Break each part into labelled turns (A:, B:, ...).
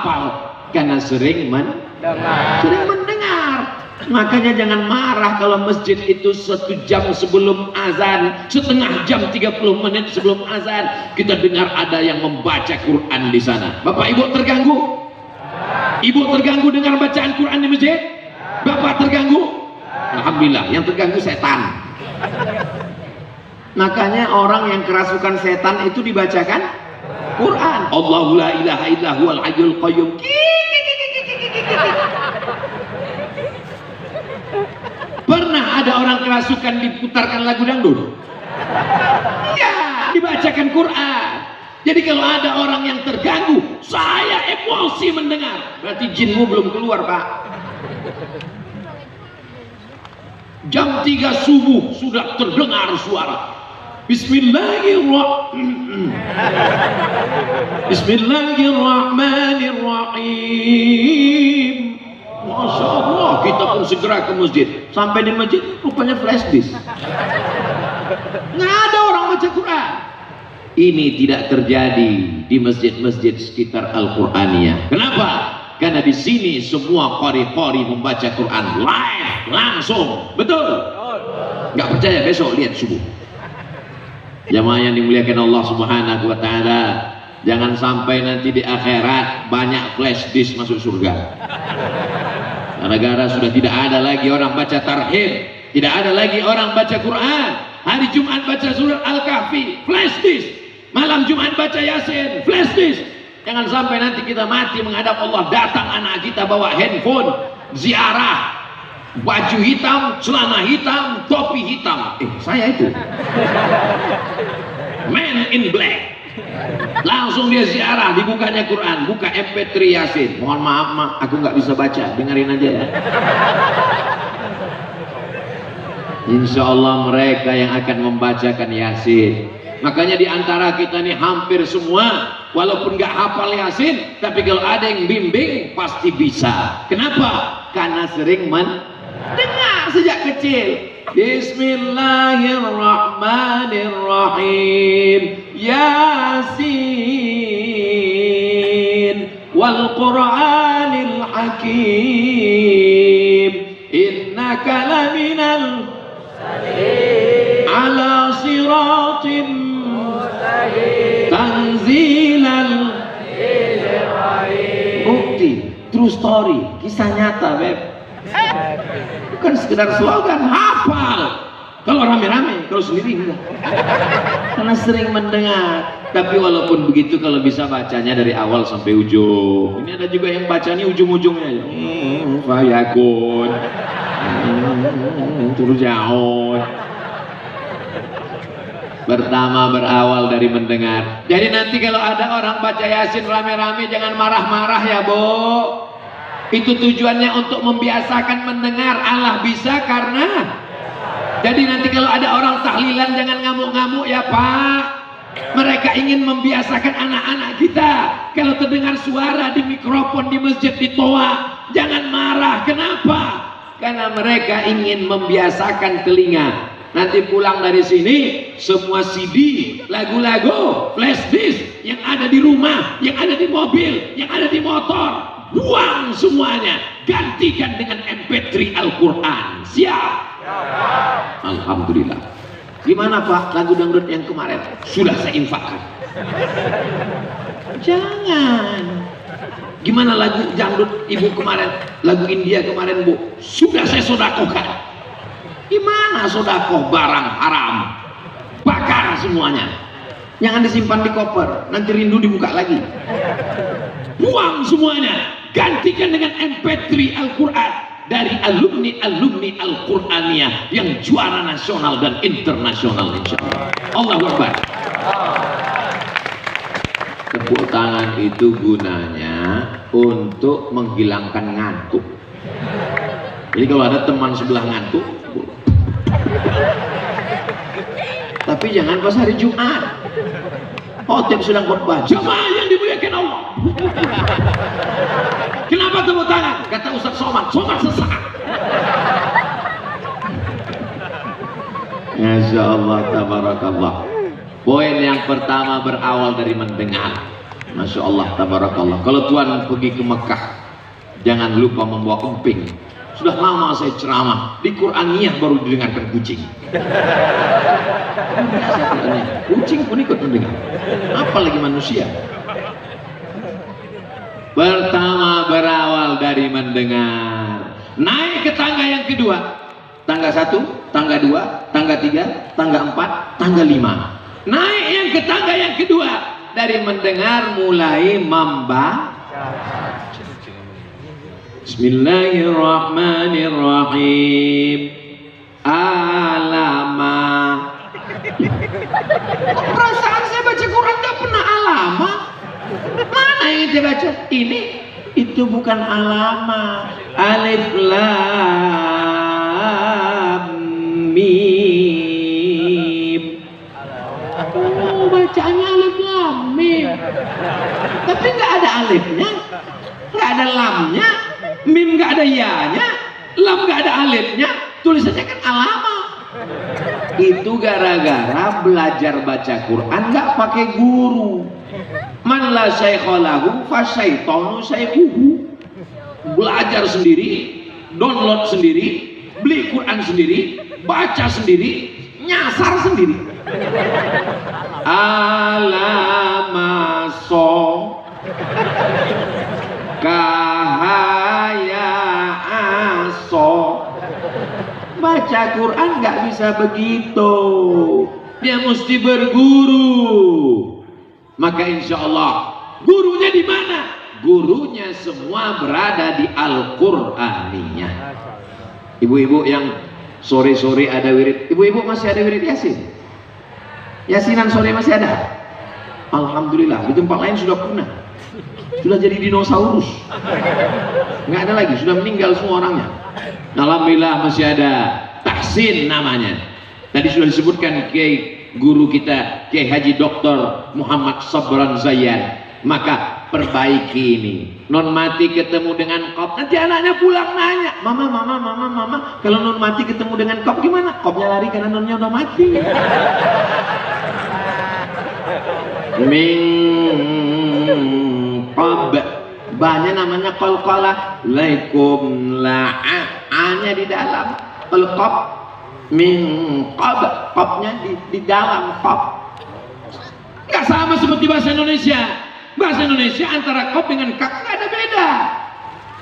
A: hafal? Karena sering mendengar. Makanya jangan marah kalau masjid itu 1 jam sebelum azan, setengah jam 30 menit sebelum azan kita dengar ada yang membaca Quran di sana. Bapak Ibu terganggu? Ibu terganggu dengar bacaan Quran di masjid? Bapak terganggu? Alhamdulillah, yang terganggu setan. Makanya orang yang kerasukan setan itu dibacakan Quran. Allahu la ilaha illa huwal hayyul qayyum. Pernah ada orang kerasukan diputarkan lagu dangdut? Ya, dibacakan Quran. Jadi kalau ada orang yang terganggu, saya emosi mendengar, berarti jinmu belum keluar, Pak. Jam 3 subuh sudah terdengar suara Bismillahirrahmanirrahim. Masya Allah, kita pun segera ke masjid. Sampai di masjid rupanya flash disk, nggak ada orang baca Quran. Ini tidak terjadi di masjid-masjid sekitar Al-Quraniyah. Kenapa? Karena di sini semua qari-qari membaca Quran live, langsung. Betul? Nggak percaya besok lihat subuh. Jamaah yang dimuliakan Allah Subhanahu wa Ta'ala, jangan sampai nanti di akhirat banyak flash disk masuk surga. Gara-gara sudah tidak ada lagi orang baca tarhib, tidak ada lagi orang baca Quran. Hari Jumat baca surat Al-Kahfi, flash disk. Malam Jumat baca Yasin, flash disk. Jangan sampai nanti kita mati menghadap Allah, datang anak kita bawa handphone, ziarah, baju hitam, celana hitam, topi hitam. Saya itu Man in Black. Langsung dia ziarah, dibukanya Quran, buka MP3 Yasin. Mohon maaf mak, aku nggak bisa baca, dengerin aja ya. Insya Allah mereka yang akan membacakan Yasin. Makanya diantara kita nih hampir semua, walaupun nggak hafal Yasin, tapi kalau ada yang bimbing pasti bisa. Kenapa? Karena sering mendengar sejak kecil. Bismillahirrahmanirrahim. Yasin wal Qur'anil Hakim. Innaka laminal ala siratim tanzilal. Bukti, true story, kisah nyata, Beb. Bukan sekedar slogan, hafal. Kalau rame-rame, kalau sendiri enggak. Karena sering mendengar. Tapi walaupun begitu, kalau bisa bacanya dari awal sampai ujung. Ini ada juga yang bacanya ujung-ujungnya. Fayakun, turjaun. Pertama berawal dari mendengar. Jadi nanti kalau ada orang baca Yasin rame-rame, jangan marah-marah ya, Bu. Itu tujuannya untuk membiasakan mendengar. Allah bisa karena. Jadi nanti kalau ada orang tahlilan jangan ngamuk-ngamuk ya Pak. Mereka ingin membiasakan anak-anak kita. Kalau terdengar suara di mikrofon di masjid, di toa, jangan marah. Kenapa? Karena mereka ingin membiasakan telinga. Nanti pulang dari sini, semua CD, lagu-lagu, flash disk yang ada di rumah, yang ada di mobil, yang ada di motor, buang semuanya, gantikan dengan MP3 Al-Quran. Siap? Alhamdulillah. Gimana Pak lagu dangdut yang kemarin? Sudah saya infakkan. Jangan. Gimana lagu dangdut Ibu kemarin? Lagu India kemarin Bu? Sudah saya sodakohkan. Gimana sodakoh barang haram? Bakar semuanya. Jangan disimpan di koper, nanti rindu dibuka lagi. Buang semuanya, gantikan dengan MP3 Al-Quran dari alumni Al-Quraniyah yang juara nasional dan internasional, insyaallah. Allahu Akbar. Tepuk tangan itu gunanya untuk menghilangkan ngantuk. Jadi kalau ada teman sebelah ngantuk, tapi jangan pas hari Jumat. Khotib sedang khotbah, jamaah yang dimuliakan Allah. Kenapa tepuk tangan? Kata Ustaz Somad sesak. Masya Allah, tabarakallah. Poin yang pertama berawal dari mendengar. Masya Allah, tabarakallah. Kalau Tuhan pergi ke Mekah, jangan lupa membawa emping. Sudah lama saya ceramah, di Quraniyah baru didengarkan kucing. Kucing pun ikut mendengar, apalagi manusia. Pertama berawal dari mendengar, naik ke tangga yang kedua, tangga 1, tangga 2, tangga 3, tangga 4, tangga 5. Naik yang ke tangga yang kedua, dari mendengar mulai membaca. Bismillahirrahmanirrahim. Alama. Perasaan saya baca Quran gak pernah alama. Mana yang saya baca? Ini, itu bukan alama. Alif lam mim. Oh, bacanya alif lam mim. Tapi nggak ada alifnya, nggak ada lamnya, mim nggak ada ya-nya, lam nggak ada alifnya, tulisannya kan alama. Itu gara-gara belajar baca Quran nggak pakai guru. Man la syaikhalahu fa syaitanu syaikuhu. Belajar sendiri, download sendiri, beli Quran sendiri, baca sendiri, nyasar sendiri. Alamaso kahaya aso. Baca Quran nggak bisa begitu, dia mesti berguru. Maka insya Allah gurunya di mana? Gurunya semua berada di Al-Qur'aniyah. Ibu-ibu yang sore-sore ada wirid, ibu-ibu masih ada wirid Yasin? Yasinan sore masih ada? Alhamdulillah. Di tempat lain sudah punah, sudah jadi dinosaurus, nggak ada lagi, sudah meninggal semua orangnya. Alhamdulillah masih ada tahsin namanya. Tadi sudah disebutkan Kiai guru kita, Kiai Haji Dr. Muhammad Sabran Zayan. Maka perbaiki ini. Non mati ketemu dengan kop, nanti anaknya pulang nanya, mama, kalau non mati ketemu dengan kop gimana? Kopnya lari karena nonnya udah mati. Min qab, banyak namanya qalqalah. Laikum la'a, a-nya di dalam. Qalqab min qab, qabnya di dalam qab. Nggak sama seperti bahasa Indonesia. Bahasa Indonesia antara qab dengan kaf nggak ada beda.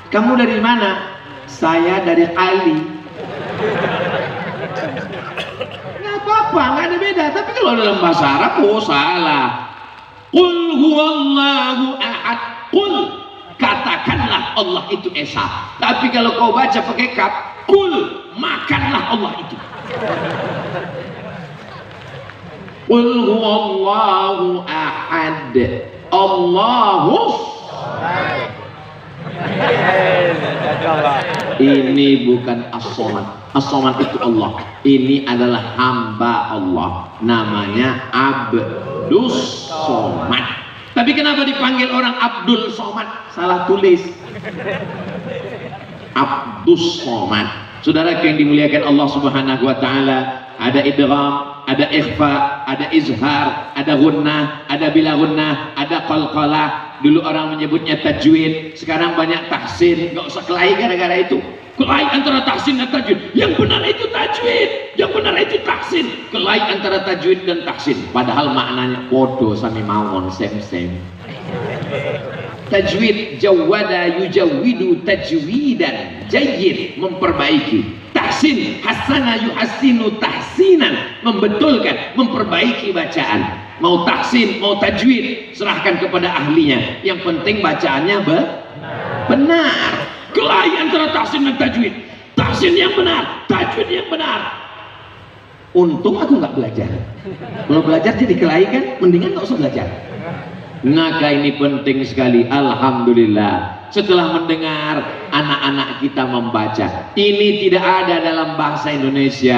A: Kamu dari mana? Saya dari Ali. Nggak apa-apa, nggak ada beda. Tapi kalau dalam bahasa Arab, oh salah. Qul huwallahu ahad. Qul, katakanlah Allah itu esa. Tapi kalau kau baca pakai kaf, qul, makanlah Allah itu. Qul huwallahu ahad. Allahus. Ini bukan as-somad. As-somad itu Allah. Ini adalah hamba Allah. Namanya Abdus Somad. Tapi kenapa dipanggil orang Abdul Somad? Salah tulis. Abdus Somad. Saudara yang dimuliakan Allah Subhanahu wa taala, ada idgham, ada ikhfa, ada izhar, ada gunnah, ada bila gunnah, ada qalqalah. Dulu orang menyebutnya tajwid, sekarang banyak tahsin. Nggak usah kelahi gara-gara itu. Kelahi antara tahsin dan tajwid. Yang benar itu tajwid, yang benar itu tahsin. Kelahi antara tajwid dan tahsin, padahal maknanya podo sami mawon, sem-sem. Tajwid jawada yujawidu tajwidan, jayyid, memperbaiki. Tahsin hasana yuhassinu tahsinan, membetulkan, memperbaiki bacaan. Mau tahsin, mau tajwid, serahkan kepada ahlinya. Yang penting bacaannya benar. Kelahi antara tahsin dan tajwid. Tahsin yang benar, tajwid yang benar. Untung aku nggak belajar. Kalau belajar jadi kelahi kan, mendingan nggak usah belajar. Maka ini penting sekali. Alhamdulillah, setelah mendengar anak-anak kita membaca, ini tidak ada dalam bahasa Indonesia.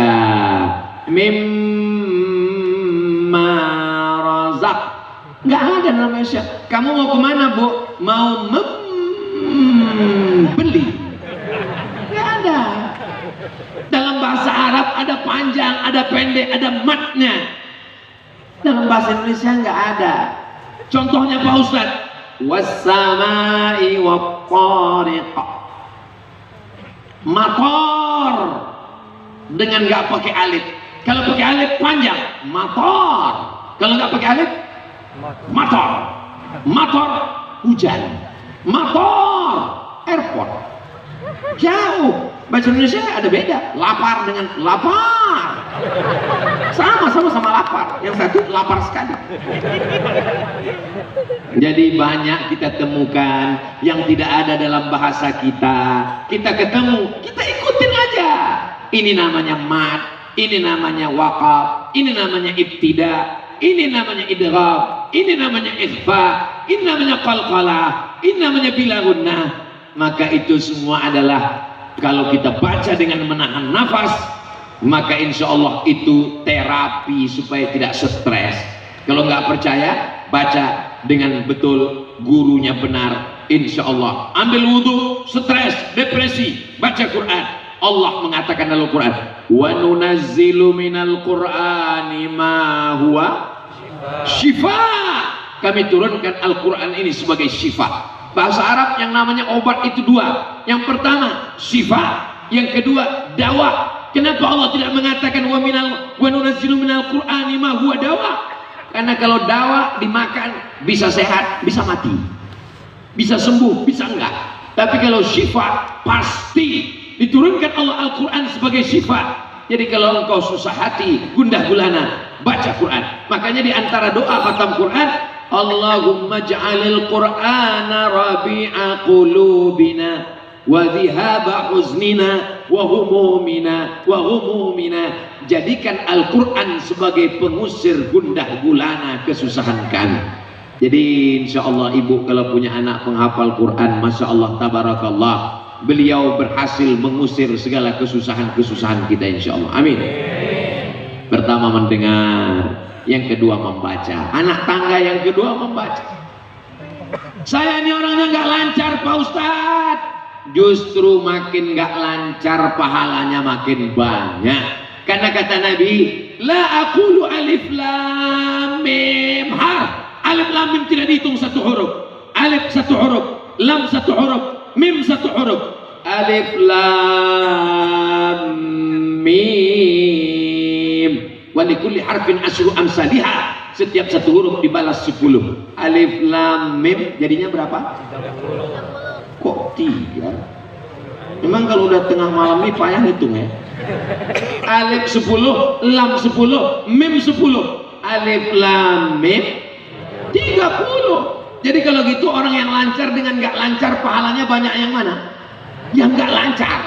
A: Mimma razaq, nggak ada dalam Indonesia. Kamu mau kemana, Bu? Mau beli? Nggak ada. Dalam bahasa Arab ada panjang, ada pendek, ada matnya. Dalam bahasa Indonesia nggak ada. Contohnya Pak Ustadz, was-samai wat-tariq. Motor dengan nggak pakai alif. Kalau pakai alif panjang, motor. Kalau nggak pakai alif, motor. Motor hujan. Motor airport. Jauh. Bahasa Indonesia ada beda. Lapar dengan lapar. Sama lapar. Yang satu lapar sekali. Jadi banyak kita temukan yang tidak ada dalam bahasa kita. Kita ketemu, kita ikutin aja. Ini namanya mad, ini namanya waqaf, ini namanya ibtida, ini namanya idgham, ini namanya ikhfa, ini namanya qalqalah, ini namanya bila gunnah. Maka itu semua adalah kalau kita baca dengan menahan nafas, maka insya Allah itu terapi supaya tidak stres. Kalau nggak percaya, baca dengan betul, gurunya benar, insya Allah. Ambil wudhu, stres, depresi, baca Quran. Allah mengatakan dalam Quran, wa nunazzilu minal Qur'ani ma huwa syifa. Kami turunkan Al-Quran ini sebagai syifa. Bahasa Arab yang namanya obat itu dua. Yang pertama syifa, yang kedua dawa. Kenapa Allah tidak mengatakan wa nunazzilu minal Qur'ani ma huwa dawa? Karena kalau dawa dimakan bisa sehat, bisa mati, bisa sembuh, bisa enggak. Tapi kalau syifa pasti diturunkan Allah Al-Quran sebagai syifa. Jadi kalau engkau susah hati, gundah gulana, baca Quran. Makanya di antara doa khatam Quran, Allahumma ja'alil Qur'ana rabi'a qulubina wa dhihaba huznina wa humumina wa humumina. Jadikan Al-Quran sebagai pengusir gundah gulana kesusahan kami. Jadi insya Allah ibu kalau punya anak penghafal Quran, masya Allah tabarakallah, beliau berhasil mengusir segala kesusahan-kesusahan kita insya Allah. Amin. Pertama mendengar, yang kedua membaca. Anak tangga yang kedua membaca. Saya ini orangnya nggak lancar Pak Ustadz. Justru makin nggak lancar pahalanya makin banyak. Karena kata Nabi, la aqulu alif lam mim harf. Alif lam mim tidak dihitung satu huruf. Alif satu huruf, lam satu huruf, mim satu huruf. Alif lam mim. Wa likulli harfin asyru amsalihha. Setiap satu huruf dibalas 10. Alif lam mim jadinya berapa? 30. Kok 3? Memang kalau udah tengah malam ini payah hitung ya. Alif 10, lam 10, mim 10. Alif lam mim 30. Jadi kalau gitu orang yang lancar dengan nggak lancar pahalanya banyak yang mana? Yang nggak lancar.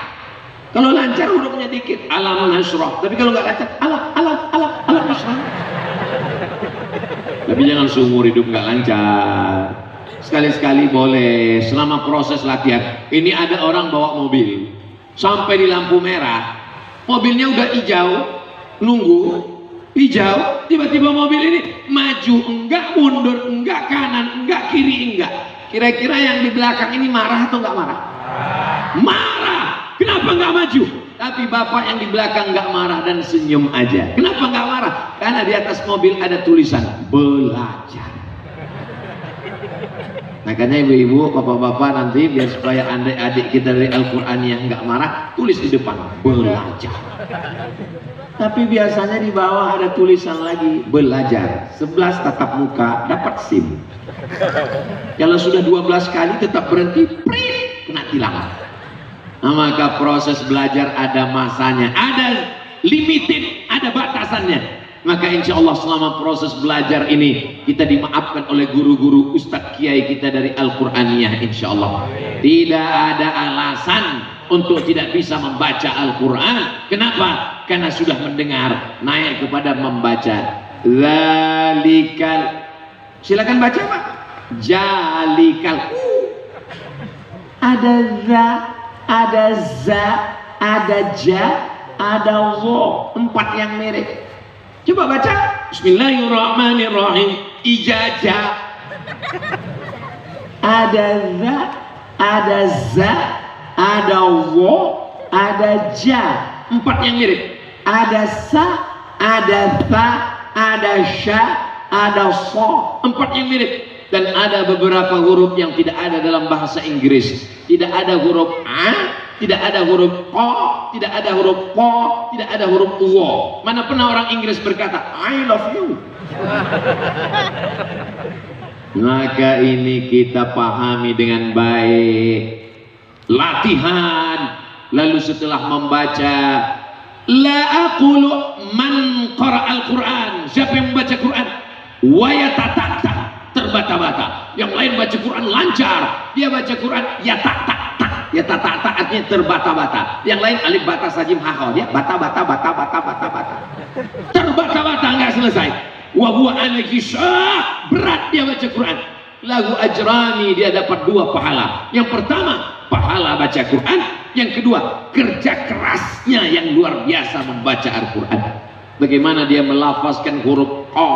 A: Kalau lancar hurufnya dikit, alam nasrah. Tapi kalau nggak lancar, alam nasrah. Tapi jangan seumur hidup nggak lancar. Sekali-sekali boleh, selama proses latihan. Ini ada orang bawa mobil, sampai di lampu merah, mobilnya udah hijau, nunggu hijau, tiba-tiba mobil ini maju enggak, mundur enggak, kanan enggak, kiri enggak. Kira-kira yang di belakang ini marah atau enggak marah? Marah. Kenapa enggak maju? Tapi bapak yang di belakang enggak marah dan senyum aja. Kenapa enggak marah? Karena di atas mobil ada tulisan belajar. Makanya ibu-ibu, bapak-bapak nanti biar supaya adik-adik kita dari Al-Quran yang enggak marah, tulis di depan belajar. Tapi biasanya di bawah ada tulisan lagi belajar. 11 tatap muka dapat SIM. Kalau sudah 12 kali tetap berhenti, prit, kena tilang. Nah, maka proses belajar ada masanya, ada limited, ada batasannya. Maka insya Allah selama proses belajar ini kita dimaafkan oleh guru-guru ustadz kiai kita dari Al-Quraniyah insya Allah. Tidak ada alasan untuk tidak bisa membaca Al-Quran. Kenapa? Karena sudah mendengar, naik kepada membaca. Zalikal, silakan baca Pak. Jalikal. Ada za, ada za, ada ja, ada wo, 4 yang mirip. Coba baca. Bismillahirrahmanirrahim. Ijazah. Ada za, ada za, ada wo, ada ja, 4 yang mirip. Ada sa, ada tha, ada sya, ada so, 4 yang mirip. Dan ada beberapa huruf yang tidak ada dalam bahasa Inggris. Tidak ada huruf A, tidak ada huruf O, tidak ada huruf Po, tidak ada huruf Wo. Mana pernah orang Inggris berkata I love you? Maka ini kita pahami dengan baik. Latihan. Lalu setelah membaca, la aqulu man qara'al Qur'an, siapa yang membaca Quran wa yatatata, terbata-bata. Yang lain baca Quran lancar, dia baca Quran ya tak tak tak, ya tak tak tak artinya terbata-bata. Yang lain alif bata sajim haqal, dia bata-bata bata-bata terbata-bata enggak selesai. Wa huwa alaihi syah, berat dia baca Quran. Lagu ajrani, dia dapat 2 pahala. Yang pertama pahala baca Quran, yang kedua kerja kerasnya yang luar biasa membaca Al-Quran. Bagaimana dia melafazkan huruf O,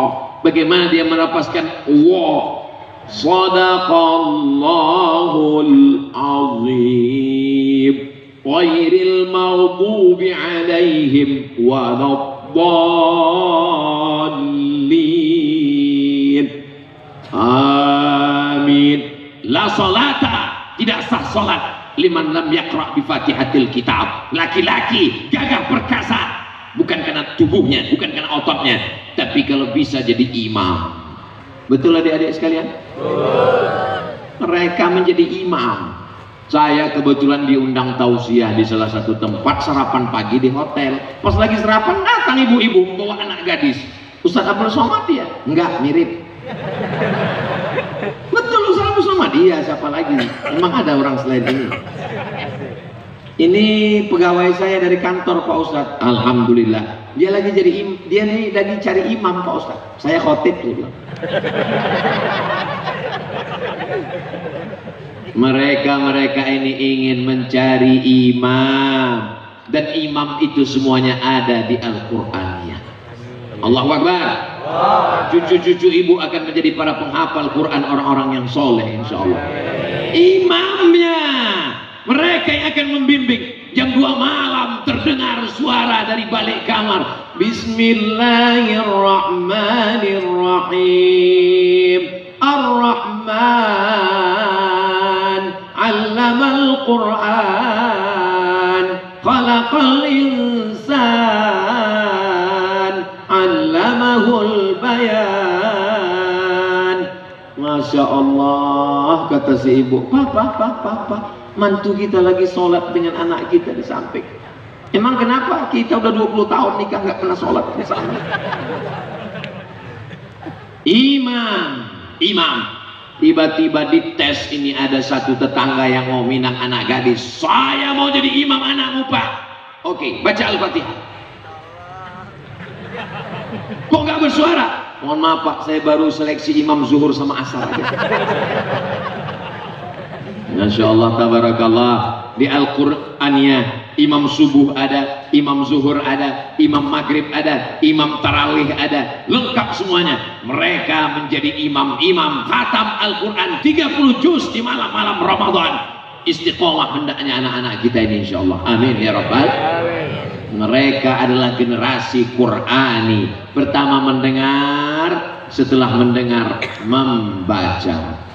A: bagaimana dia melafazkan Wo. Sadaqallahul azim, ghairil maghdubi alaihim waladdallin. Amin. La salata, tidak sah salat liman lam yaqra bi Fatihatil Kitab. Laki-laki gagah perkasa, bukan karena tubuhnya, bukan karena ototnya, tapi kalau bisa jadi imam. Betul adik-adik sekalian? Mereka menjadi imam. Saya kebetulan diundang tausiah di salah satu tempat sarapan pagi di hotel. Pas lagi sarapan datang ibu-ibu membawa anak gadis. Ustaz Abdul Somad dia? Enggak, mirip. Betul, Ustaz Abdul Somad dia, siapa lagi? Emang ada orang selain ini? Ini pegawai saya dari kantor Pak Ustadz. Alhamdulillah. Dia lagi cari imam Pak Ustadz. Saya khotib dia. Mereka ini ingin mencari imam, dan imam itu semuanya ada di Al-Qur'annya. Allahu Akbar. Cucu-cucu ibu akan menjadi para penghafal Quran, orang-orang yang soleh insyaallah. Imamnya mereka yang akan membimbing. Jam 2 malam terdengar suara dari balik kamar, Bismillahirrahmanirrahim. Ar-Rahman 'allamal Qur'an, khalaqal insan, 'allamahul bayan. Masya Allah, kata si ibu, Papa, mantu kita lagi sholat dengan anak kita di samping. Emang kenapa? Kita udah 20 tahun nikah nggak pernah sholat di samping. Imam. Tiba-tiba di tes ini ada satu tetangga yang mau minang anak gadis. Saya mau jadi imam anakmu Pak. Oke, baca Al-Fatihah. Kok nggak bersuara? Mohon maaf Pak, saya baru seleksi imam zuhur sama asar aja. Masya Allah, tabarakallah. Di Al-Qur'annya imam subuh ada, imam zuhur ada, imam maghrib ada, imam tarawih ada, lengkap semuanya. Mereka menjadi imam-imam khatam Al-Quran 30 juz di malam-malam Ramadan. Istiqomah hendaknya anak-anak kita ini insyaallah. Amin ya rabbal. Mereka adalah generasi Qur'ani. Pertama mendengar, setelah mendengar membaca.